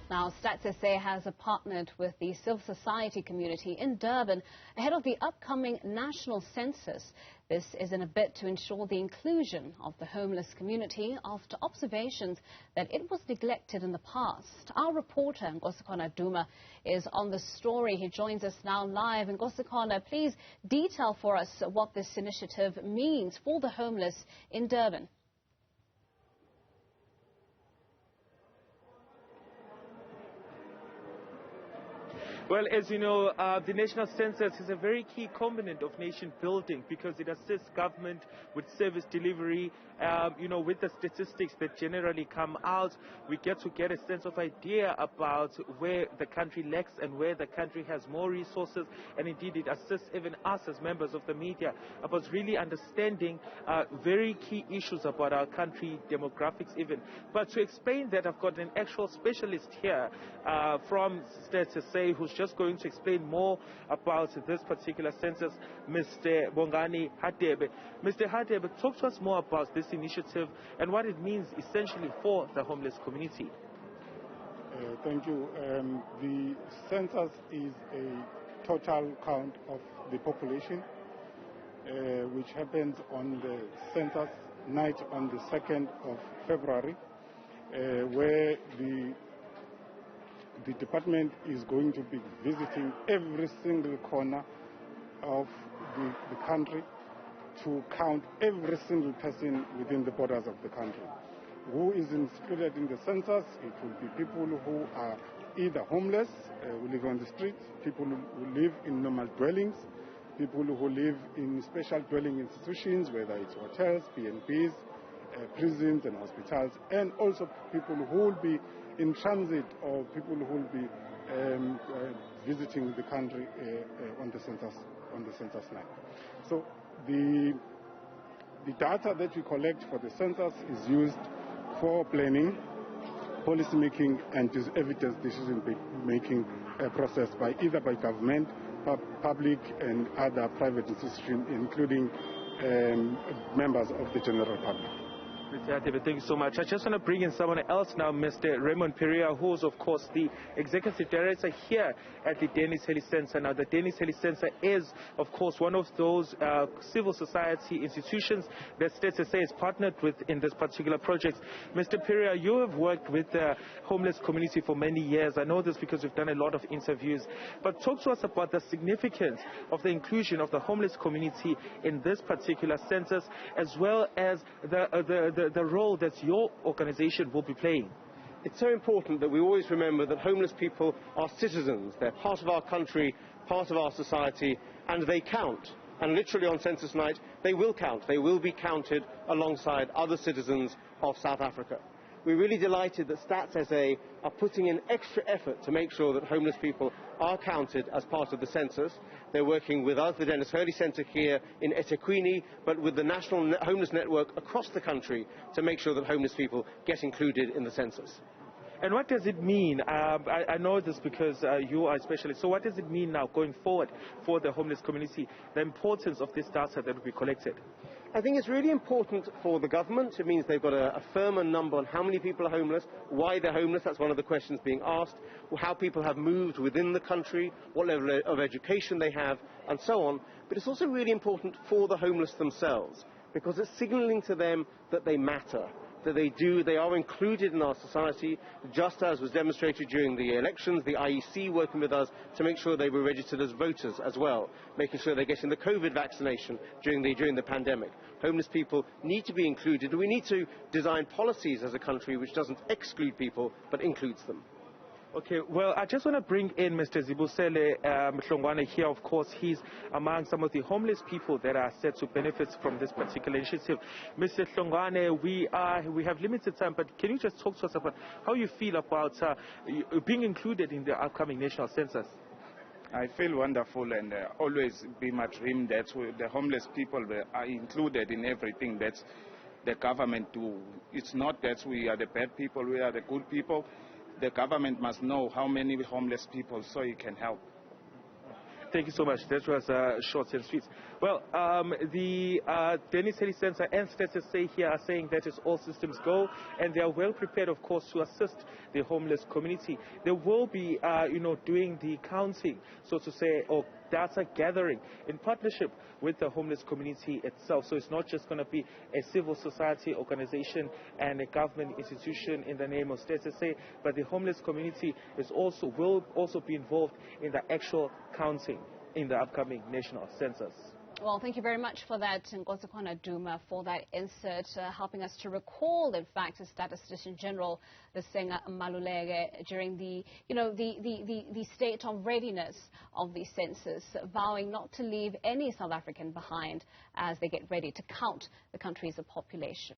Now, StatsSA has partnered with the civil society community in Durban ahead of the upcoming national census. This is in a bid to ensure the inclusion of the homeless community after observations that it was neglected in the past. Our reporter, Nkosikhona Duma, is on the story. He joins us now live. Nkosikhona, please detail for us what this initiative means for the homeless in Durban. Well, as you know, the national census is a very key component of nation building because it assists government with service delivery. With the statistics that generally come out, we get a sense of idea about where the country lacks and where the country has more resources. And indeed, it assists even us as members of the media about really understanding very key issues about our country, demographics even. But to explain that, I've got an actual specialist here from StatsSA who's just going to explain more about this particular census, Mr. Bongani Hadebe. Mr. Hadebe, talk to us more about this initiative and what it means essentially for the homeless community. Thank you. The census is a total count of the population, which happens on the census night on the 2nd of February, where the department is going to be visiting every single corner of the country to count every single person within the borders of the country. Who is included in the census? It will be people who are either homeless, who live on the streets, people who live in normal dwellings, people who live in special dwelling institutions, whether it's hotels, B&Bs, prisons and hospitals, and also people who will be in transit or people who will be visiting the country on the census night. So the data that we collect for the census is used for planning, policy making, and evidence decision making process by either by government, public, and other private institutions, including members of the general public. Mr. Hadebe, thank you so much. I just want to bring in someone else now, Mr. Raymond Pereira, who is, of course, the Executive Director here at the Dennis Heli Center. Now, the Dennis Heli Center is, of course, one of those civil society institutions that StatsSA is partnered with in this particular project. Mr. Pereira, you have worked with the homeless community for many years. I know this because we've done a lot of interviews. But talk to us about the significance of the inclusion of the homeless community in this particular census, as well as the role that your organization will be playing. It's so important that we always remember that homeless people are citizens. They're part of our country, part of our society, and they count. And literally on census night, they will count. They will be counted alongside other citizens of South Africa. We're really delighted that StatsSA are putting in extra effort to make sure that homeless people are counted as part of the census. They're working with us, the Dennis Hurley Centre here in eThekwini, but with the National Homeless Network across the country to make sure that homeless people get included in the census. And what does it mean? I know this because you are a specialist. So what does it mean now going forward for the homeless community, the importance of this data that will be collected? I think it's really important for the government. It means they've got a firmer number on how many people are homeless, why they're homeless. That's one of the questions being asked. How people have moved within the country, what level of education they have, and so on. But it's also really important for the homeless themselves because it's signalling to them that they matter, that they are included in our society, just as was demonstrated during the elections, the IEC working with us to make sure they were registered as voters as well, making sure they're getting the COVID vaccination during the pandemic. Homeless people need to be included. We need to design policies as a country which doesn't exclude people but includes them. Okay, well, I just want to bring in Mr. Zibusele Mhlongwane here. Of course, he's among some of the homeless people that are set to benefit from this particular initiative. Mr. Mhlongwane, we have limited time, but can you just talk to us about how you feel about being included in the upcoming national census? I feel wonderful, and always be my dream that the homeless people are included in everything that the government do. It's not that we are the bad people, we are the good people. The government must know how many homeless people so it can help. Thank you so much. That was short and sweet. Well, the Dennis City Center and StatsSA here are saying that is all systems go, and they are well prepared, of course, to assist the homeless community. They will be, doing the counting, so to say, or data gathering in partnership with the homeless community itself. So it's not just going to be a civil society organization and a government institution in the name of StatsSA, but the homeless community will also be involved in the actual counting in the upcoming national census. Well, thank you very much for that, Nkosikhona Duma, for that insert, helping us to recall, in fact, as Statistician General Lesenga Maluleke during the state of readiness of the census, vowing not to leave any South African behind as they get ready to count the country's population.